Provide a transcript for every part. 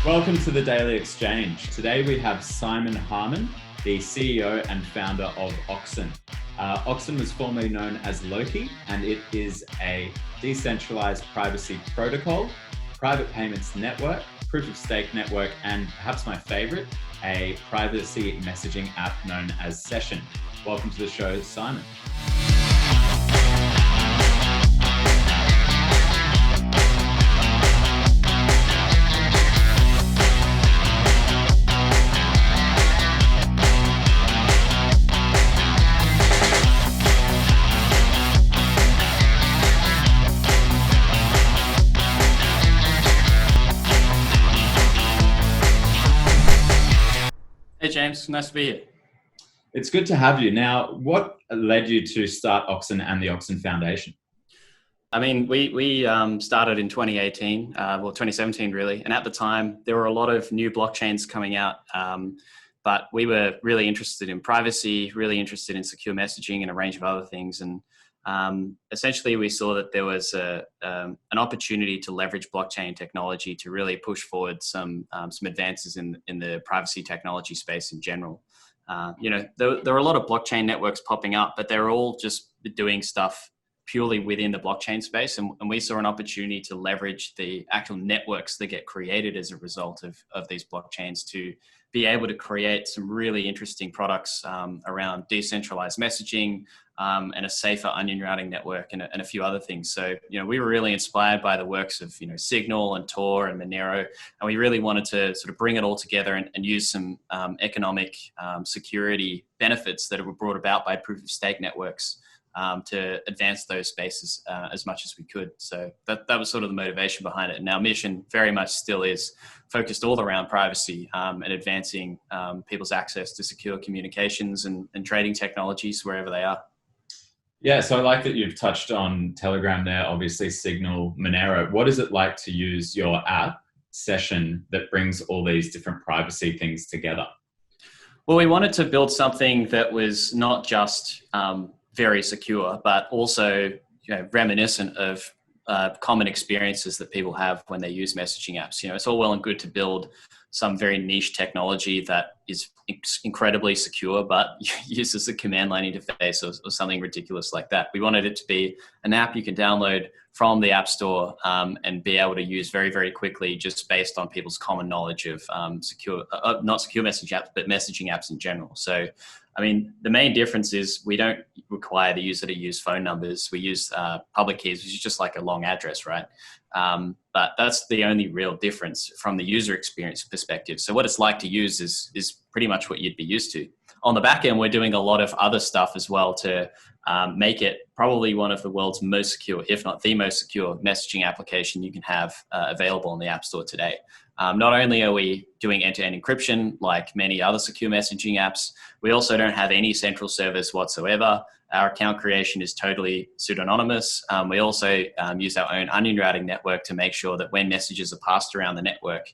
Welcome to the Daily Exchange. Today we have Simon Harman, the CEO and founder of Oxen. Oxen was formerly known as Loki, and it is a decentralized privacy protocol, private payments network, proof of stake network, and perhaps my favorite, a privacy messaging app known as Session. Welcome to the show, Simon. Hey James, nice to be here. It's good to have you. Now, what led you to start Oxen and the Oxen Foundation? I mean, we started in 2018, 2017 really, and at the time there were a lot of new blockchains coming out, but we were really interested in privacy, really interested in secure messaging and a range of other things, and essentially we saw that there was an opportunity to leverage blockchain technology to really push forward some advances in the privacy technology space in general. There are a lot of blockchain networks popping up, but they're all just doing stuff purely within the blockchain space. And we saw an opportunity to leverage the actual networks that get created as a result of these blockchains to be able to create some really interesting products around decentralized messaging and a safer onion routing network and a few other things. So, we were really inspired by the works of, Signal and Tor and Monero, and we really wanted to sort of bring it all together and use some economic security benefits that were brought about by proof of stake networks to advance those spaces as much as we could. So that was sort of the motivation behind it. And our mission very much still is focused all around privacy and advancing people's access to secure communications and trading technologies wherever they are. Yeah, so I like that you've touched on Telegram there, obviously Signal, Monero. What is it like to use your app, Session, that brings all these different privacy things together? Well, we wanted to build something that was not just very secure, but also reminiscent of common experiences that people have when they use messaging apps. It's all well and good to build some very niche technology that is incredibly secure, but uses a command line interface or something ridiculous like that. We wanted it to be an app you can download from the App Store and be able to use very, very quickly, just based on people's common knowledge of not secure messaging apps, but messaging apps in general. So, I mean, the main difference is we don't require the user to use phone numbers. We use public keys, which is just like a long address, right? But that's the only real difference from the user experience perspective. So what it's like to use is pretty much what you'd be used to. On the back end, we're doing a lot of other stuff as well to make it probably one of the world's most secure, if not the most secure messaging application you can have available in the App Store today. Not only are we doing end-to-end encryption like many other secure messaging apps, we also don't have any central servers whatsoever. Our account creation is totally pseudonymous. We also use our own onion routing network to make sure that when messages are passed around the network,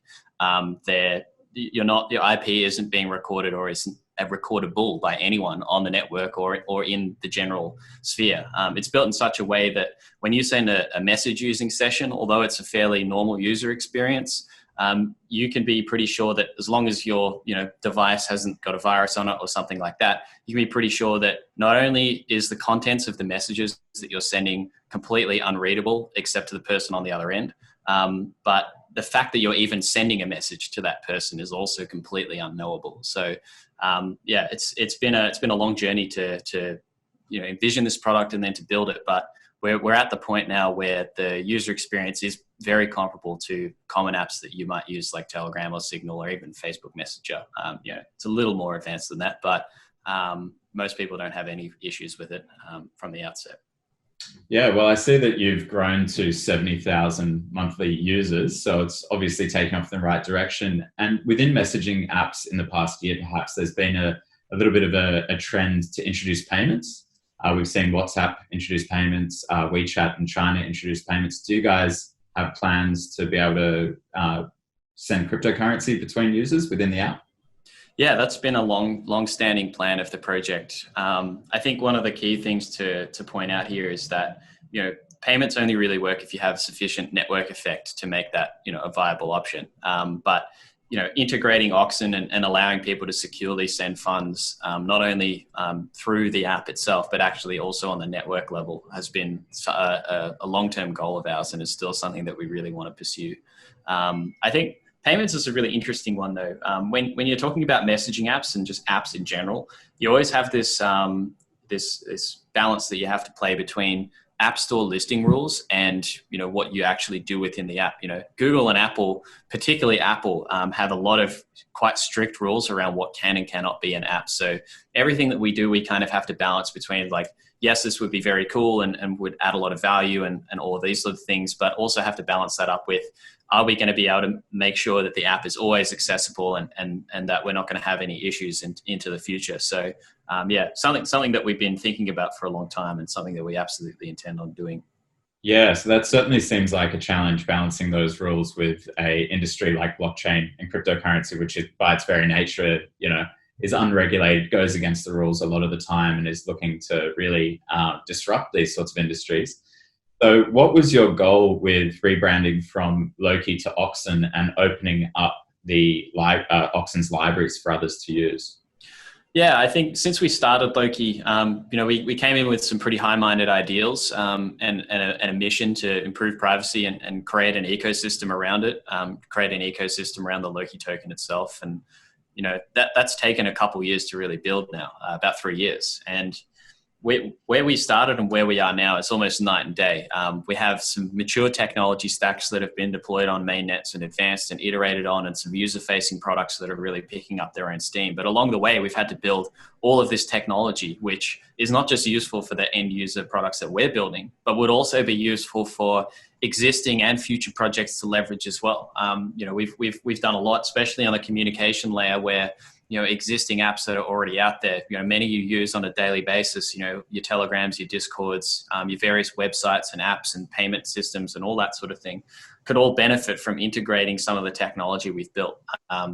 your IP isn't being recorded or isn't recordable by anyone on the network or in the general sphere. It's built in such a way that when you send a message using Session, although it's a fairly normal user experience, you can be pretty sure that as long as your device hasn't got a virus on it or something like that, you can be pretty sure that not only is the contents of the messages that you're sending completely unreadable except to the person on the other end, but the fact that you're even sending a message to that person is also completely unknowable. So it's been a long journey to envision this product and then to build it, but we're at the point now where the user experience is very comparable to common apps that you might use like Telegram or Signal or even Facebook Messenger. It's a little more advanced than that, but most people don't have any issues with it from the outset. Yeah, well, I see that you've grown to 70,000 monthly users, so it's obviously taking off in the right direction. And within messaging apps in the past year, perhaps there's been a little bit of a trend to introduce payments. We've seen WhatsApp introduce payments, WeChat and China introduce payments. Do you guys have plans to be able to send cryptocurrency between users within the app? Yeah, that's been a long-standing plan of the project. I think one of the key things to point out here is that payments only really work if you have sufficient network effect to make that, a viable option. But integrating Oxen and allowing people to securely send funds, not only through the app itself, but actually also on the network level, has been a long-term goal of ours, and is still something that we really want to pursue. I think payments is a really interesting one, though. When you're talking about messaging apps and just apps in general, you always have this balance that you have to play between App Store listing rules and what you actually do within the app. Google and Apple, particularly Apple, have a lot of quite strict rules around what can and cannot be an app. So everything that we do, we kind of have to balance between, like, yes, this would be very cool and would add a lot of value and all of these sort of things, but also have to balance that up with, are we going to be able to make sure that the app is always accessible and that we're not going to have any issues into the future? So something that we've been thinking about for a long time, and something that we absolutely intend on doing. Yeah, so that certainly seems like a challenge, balancing those rules with a industry like blockchain and cryptocurrency, which is, by its very nature, is unregulated, goes against the rules a lot of the time, and is looking to really disrupt these sorts of industries. So what was your goal with rebranding from Loki to Oxen and opening up the Oxen's libraries for others to use? Yeah, I think since we started Loki, we came in with some pretty high-minded ideals and a mission to improve privacy and create an ecosystem around it, create an ecosystem around the Loki token itself. And, that's taken a couple of years to really build now, about 3 years. And where we started and where we are now, it's almost night and day. We have some mature technology stacks that have been deployed on mainnets and advanced and iterated on, and some user-facing products that are really picking up their own steam. But along the way, we've had to build all of this technology, which is not just useful for the end user products that we're building, but would also be useful for existing and future projects to leverage as well. We've done a lot, especially on the communication layer, where existing apps that are already out there, many you use on a daily basis, your Telegrams, your Discords, your various websites and apps and payment systems and all that sort of thing, could all benefit from integrating some of the technology we've built.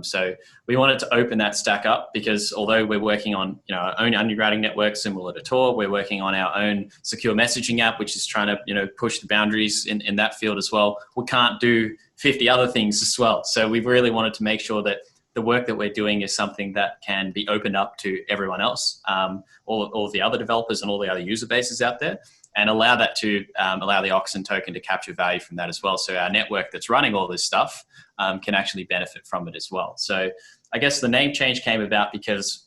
So we wanted to open that stack up, because although we're working on our own underwriting network similar to Tor, we're working on our own secure messaging app, which is trying to push the boundaries in that field as well. We can't do 50 other things as well. So we really wanted to make sure that the work that we're doing is something that can be opened up to everyone else, all of the other developers and all the other user bases out there, and allow that to allow the Oxen token to capture value from that as well. So our network that's running all this stuff can actually benefit from it as well. So I guess the name change came about because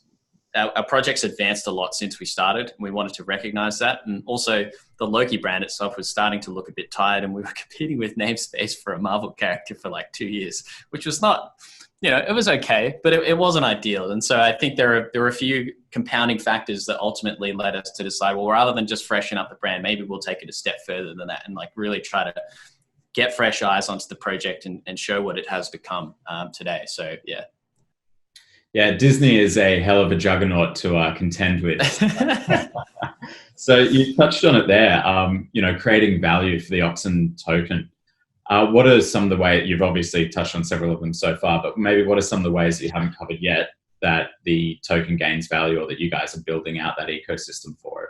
our project's advanced a lot since we started, and we wanted to recognize that. And also the Loki brand itself was starting to look a bit tired, and we were competing with namespace for a Marvel character for like 2 years, which was not... it was okay, but it wasn't ideal. And so I think there were a few compounding factors that ultimately led us to decide, well, rather than just freshen up the brand, maybe we'll take it a step further than that and really try to get fresh eyes onto the project and show what it has become today. So, yeah. Yeah, Disney is a hell of a juggernaut to contend with. So you touched on it there, creating value for the Oxen token. What are some of the ways, you've obviously touched on several of them so far, but maybe what are some of the ways that you haven't covered yet that the token gains value, or that you guys are building out that ecosystem for it?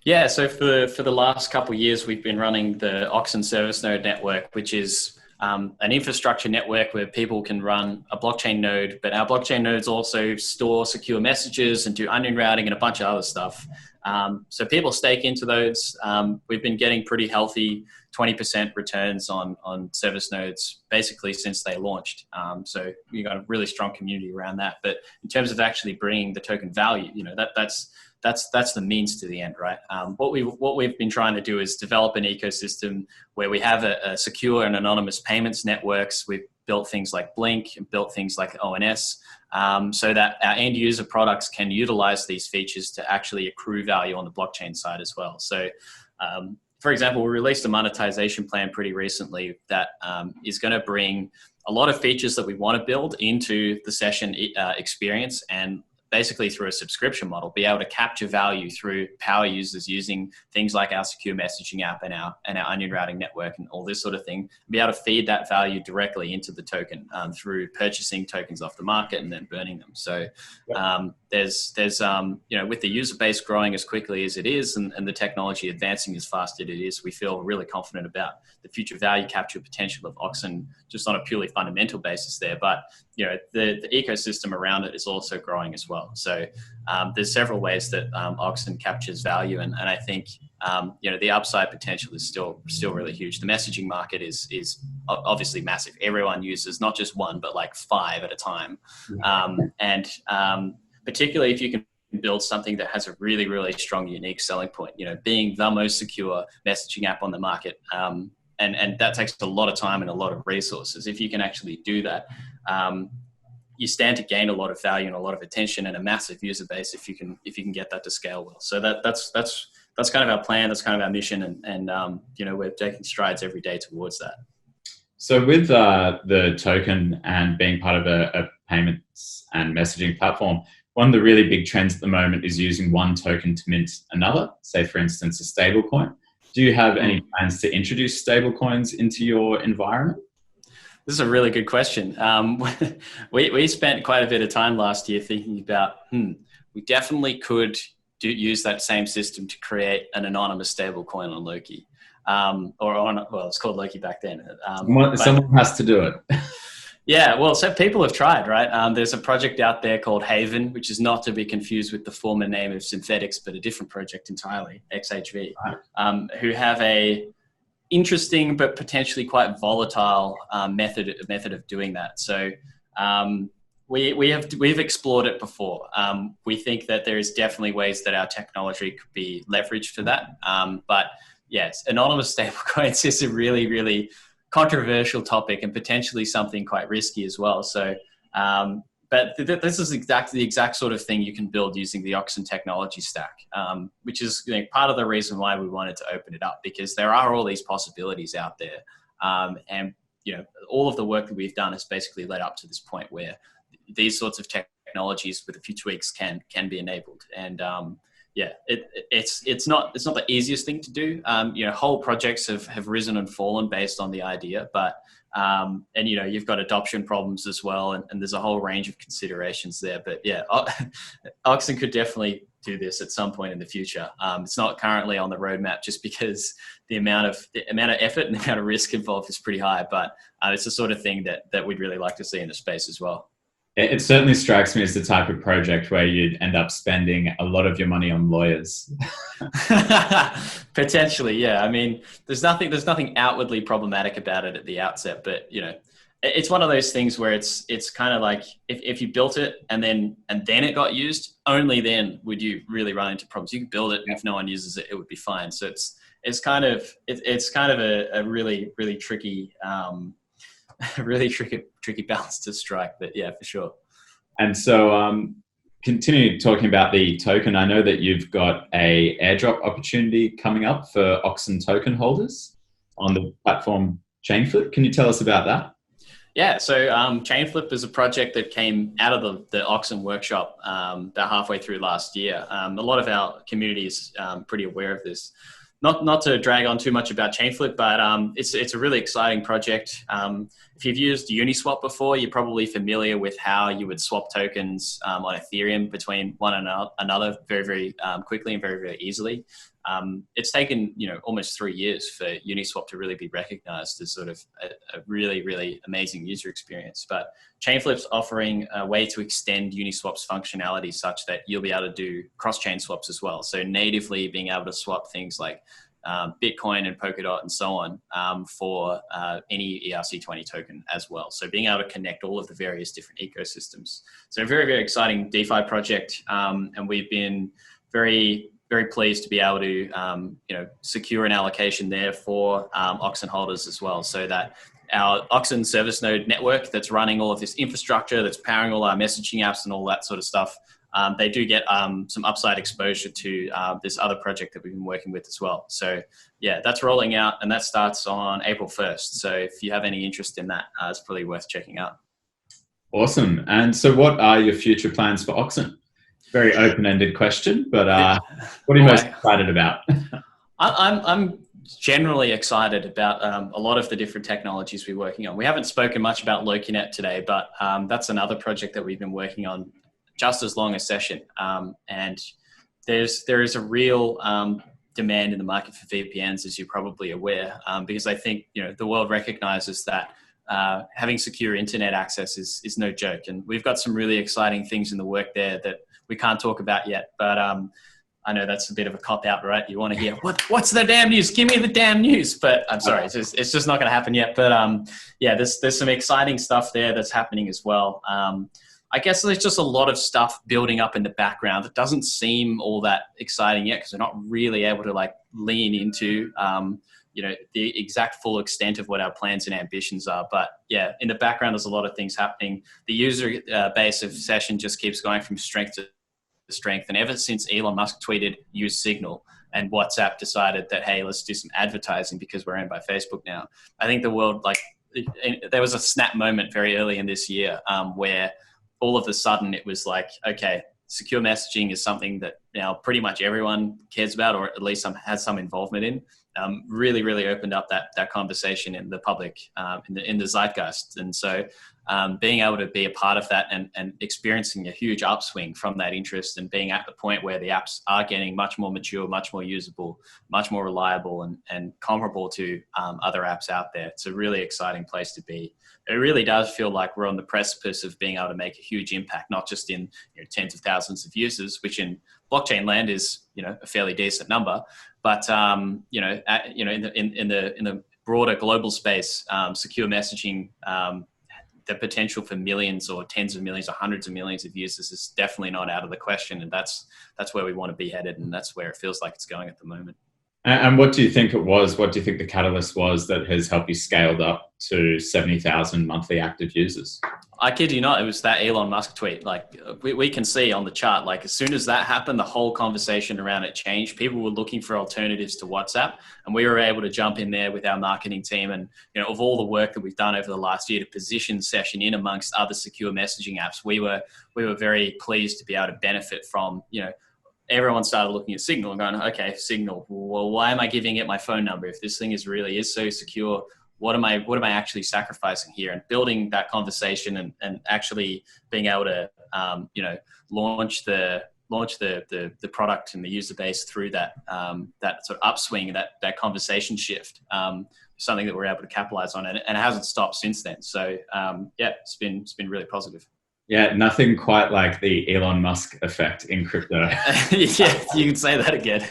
Yeah, so for the last couple of years, we've been running the Oxen service node network, which is an infrastructure network where people can run a blockchain node, but our blockchain nodes also store secure messages and do onion routing and a bunch of other stuff. So people stake into those. We've been getting pretty healthy 20% returns on service nodes basically since they launched. So we got a really strong community around that. But in terms of actually bringing the token value, that's the means to the end, right? What we've been trying to do is develop an ecosystem where we have a secure and anonymous payments networks. We've built things like Blink and built things like ONS, so that our end user products can utilize these features to actually accrue value on the blockchain side as well. So, for example, we released a monetization plan pretty recently that is going to bring a lot of features that we want to build into the session experience, and basically through a subscription model, be able to capture value through power users using things like our secure messaging app and our onion routing network and all this sort of thing, be able to feed that value directly into the token through purchasing tokens off the market and then burning them. So there's with the user base growing as quickly as it is and the technology advancing as fast as it is, we feel really confident about the future value capture potential of Oxen just on a purely fundamental basis there. But the ecosystem around it is also growing as well. So there's several ways that Oxen captures value, and I think the upside potential is still really huge. The messaging market is obviously massive. Everyone uses not just one, but like 5 at a time, and particularly if you can build something that has a really, really strong, unique selling point. Being the most secure messaging app on the market. And that takes a lot of time and a lot of resources. If you can actually do that, you stand to gain a lot of value and a lot of attention and a massive user base if you can get that to scale well. So that's kind of our plan. That's kind of our mission, and we're taking strides every day towards that. So with the token and being part of a payments and messaging platform, one of the really big trends at the moment is using one token to mint another. Say, for instance, a stablecoin. Do you have any plans to introduce stablecoins into your environment? This is a really good question. We spent quite a bit of time last year thinking about, we definitely could use that same system to create an anonymous stablecoin on Loki. It's called Loki back then. Someone has to do it. Yeah, well, so people have tried, right? There's a project out there called Haven, which is not to be confused with the former name of Synthetics, but a different project entirely, XHV, who have a interesting but potentially quite volatile method of doing that. So we've explored it before. We think that there is definitely ways that our technology could be leveraged for that. But yes, anonymous stablecoins is a really, really controversial topic and potentially something quite risky as well. So, but this is exactly the exact sort of thing you can build using the Oxen technology stack, which is part of the reason why we wanted to open it up, because there are all these possibilities out there. And all of the work that we've done has basically led up to this point where these sorts of technologies with a few tweaks can be enabled. And it's not the easiest thing to do. Whole projects have risen and fallen based on the idea, but you've got adoption problems as well, and there's a whole range of considerations there. But yeah, Oxen could definitely do this at some point in the future. It's not currently on the roadmap just because the amount of effort and the amount of risk involved is pretty high. But it's the sort of thing that we'd really like to see in the space as well. It certainly strikes me as the type of project where you'd end up spending a lot of your money on lawyers. Potentially, yeah. I mean, there's nothing outwardly problematic about it at the outset, but it's one of those things where it's kind of like if you built it and then it got used, only then would you really run into problems. You can build it, and if no one uses it, it would be fine. So it's kind of a really, really tricky. Really tricky balance to strike, but yeah, for sure. And so continue talking about the token. I know that you've got a airdrop opportunity coming up for Oxen token holders on the platform Chainflip. Can you tell us about that? Yeah, so Chainflip is a project that came out of the Oxen workshop about halfway through last year. A lot of our community is pretty aware of this. Not to drag on too much about Chainflip, but it's a really exciting project. If you've used Uniswap before, you're probably familiar with how you would swap tokens on Ethereum between one another very, very quickly and very, very easily. It's taken almost 3 years for Uniswap to really be recognized as sort of a really, really amazing user experience. But Chainflip's offering a way to extend Uniswap's functionality such that you'll be able to do cross-chain swaps as well. So natively being able to swap things like Bitcoin and Polkadot and so on for any ERC20 token as well. So being able to connect all of the various different ecosystems. So a very, very exciting DeFi project. And we've been very, very pleased to be able to secure an allocation there for Oxen holders as well, so that our Oxen service node network that's running all of this infrastructure, that's powering all our messaging apps and all that sort of stuff, they do get some upside exposure to this other project that we've been working with as well. So yeah, that's rolling out, and that starts on April 1st. So if you have any interest in that, it's probably worth checking out. Awesome. And so what are your future plans for Oxen? Very open-ended question, but what are you most excited about? I'm generally excited about a lot of the different technologies we're working on. We haven't spoken much about Lokinet today, but that's another project that we've been working on just as long as Session. And there is a real demand in the market for VPNs, as you're probably aware, because I think the world recognizes that having secure internet access is no joke. And we've got some really exciting things in the work there that we can't talk about yet, but I know that's a bit of a cop out, right? You want to hear what's the damn news? Give me the damn news. But I'm sorry, it's just not going to happen yet. But yeah, there's some exciting stuff there that's happening as well. I guess there's just a lot of stuff building up in the background that doesn't seem all that exciting yet, because we're not really able to like lean into the exact full extent of what our plans and ambitions are. But yeah, in the background, there's a lot of things happening. The user base of Session just keeps going from strength to strength. And ever since Elon Musk tweeted use Signal and WhatsApp decided that, hey, let's do some advertising because we're owned by Facebook now, I think the world, there was a snap moment very early in this year where all of a sudden it was like, okay, secure messaging is something that now pretty much everyone cares about, or at least has some involvement in. Really, really opened up that conversation in the public, in the zeitgeist. And so being able to be a part of that and experiencing a huge upswing from that interest, and being at the point where the apps are getting much more mature, much more usable, much more reliable, and comparable to other apps out there. It's a really exciting place to be. It really does feel like we're on the precipice of being able to make a huge impact, not just in tens of thousands of users, which in blockchain land is a fairly decent number, but in the broader global space, secure messaging, the potential for millions or tens of millions or hundreds of millions of users is definitely not out of the question, and that's where we want to be headed, and that's where it feels like it's going at the moment. And what do you think it was? What do you think the catalyst was that has helped you scaled up to 70,000 monthly active users? I kid you not, it was that Elon Musk tweet. Like we can see on the chart, like as soon as that happened, the whole conversation around it changed. People were looking for alternatives to WhatsApp, and we were able to jump in there with our marketing team. And of all the work that we've done over the last year to position Session in amongst other secure messaging apps, we were very pleased to be able to benefit from everyone started looking at Signal and going, okay, Signal, well, why am I giving it my phone number? If this thing really is so secure, what am I actually sacrificing here? And building that conversation and actually being able to, launch the product and the user base through that sort of upswing, that conversation shift, something that we're able to capitalize on, and it hasn't stopped since then. So it's been really positive. Yeah, nothing quite like the Elon Musk effect in crypto. Yeah, you can say that again.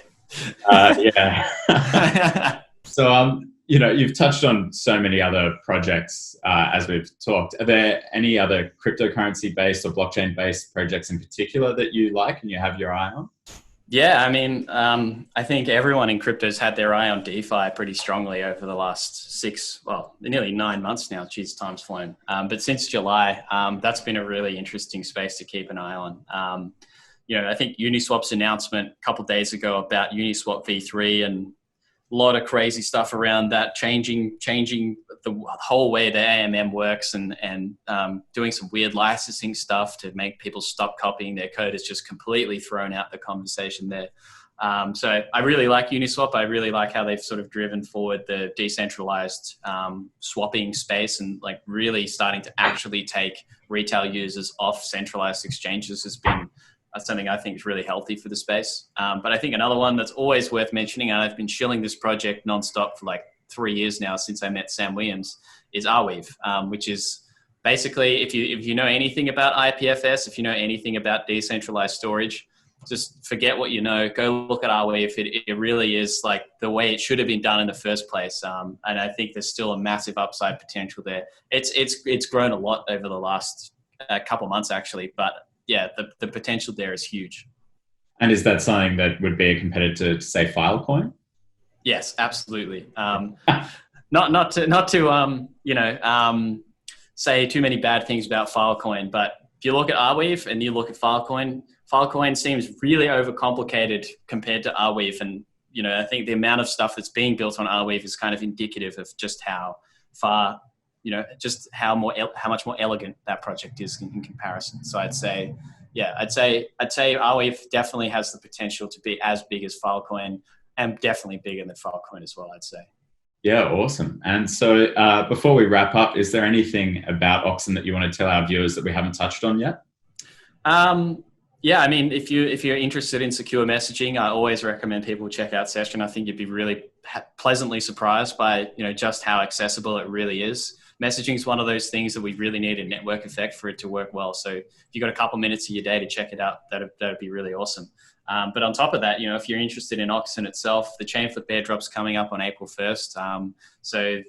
Yeah. So, you've touched on so many other projects as we've talked. Are there any other cryptocurrency-based or blockchain-based projects in particular that you like and you have your eye on? Yeah, I mean, I think everyone in crypto's had their eye on DeFi pretty strongly over the last nearly 9 months now. Geez, time's flown. But since July, that's been a really interesting space to keep an eye on. I think Uniswap's announcement a couple of days ago about Uniswap v3 and a lot of crazy stuff around that, changing the whole way the AMM works and doing some weird licensing stuff to make people stop copying their code has just completely thrown out the conversation there. So I really like Uniswap. I really like how they've sort of driven forward the decentralized swapping space, and like really starting to actually take retail users off centralized exchanges has been something I think is really healthy for the space. But I think another one that's always worth mentioning, and I've been shilling this project nonstop for like 3 years now since I met Sam Williams, is Arweave, which is basically, if you know anything about IPFS, if you know anything about decentralized storage, just forget what you know, go look at Arweave. It really is like the way it should have been done in the first place. And I think there's still a massive upside potential there. It's grown a lot over the last couple months actually, but yeah, the potential there is huge. And is that something that would be a competitor to, say, Filecoin? Yes, absolutely. Not to say too many bad things about Filecoin, but if you look at Arweave and you look at Filecoin seems really overcomplicated compared to Arweave. And I think the amount of stuff that's being built on Arweave is kind of indicative of just how far, just how much more elegant that project is in comparison. So I'd say, yeah, I'd say Arweave definitely has the potential to be as big as Filecoin, and definitely bigger than Filecoin as well, I'd say. Yeah, awesome. And so before we wrap up, is there anything about Oxen that you want to tell our viewers that we haven't touched on yet? Yeah, I mean, if you're interested in secure messaging, I always recommend people check out Session. I think you'd be really pleasantly surprised by just how accessible it really is. Messaging is one of those things that we really need a network effect for it to work well. So if you've got a couple minutes of your day to check it out, that'd be really awesome. But on top of that, if you're interested in Oxen itself, the Chainflip airdrop's coming up on April 1st. So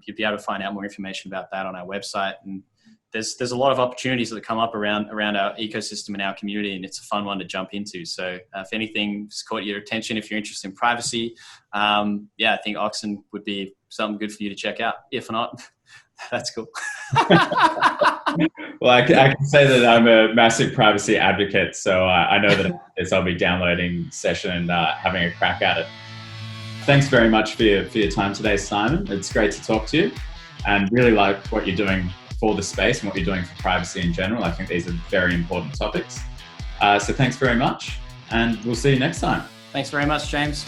you'll be able to find out more information about that on our website. And there's a lot of opportunities that come up around our ecosystem and our community, and it's a fun one to jump into. So if anything's caught your attention, if you're interested in privacy, I think Oxen would be something good for you to check out. If not, that's cool. Well, I can say that I'm a massive privacy advocate, so I know that I'll be downloading Session and having a crack at it. Thanks very much for your time today, Simon. It's great to talk to you, and really like what you're doing for the space and what you're doing for privacy in general. I think these are very important topics. So thanks very much, and we'll see you next time. Thanks very much, James.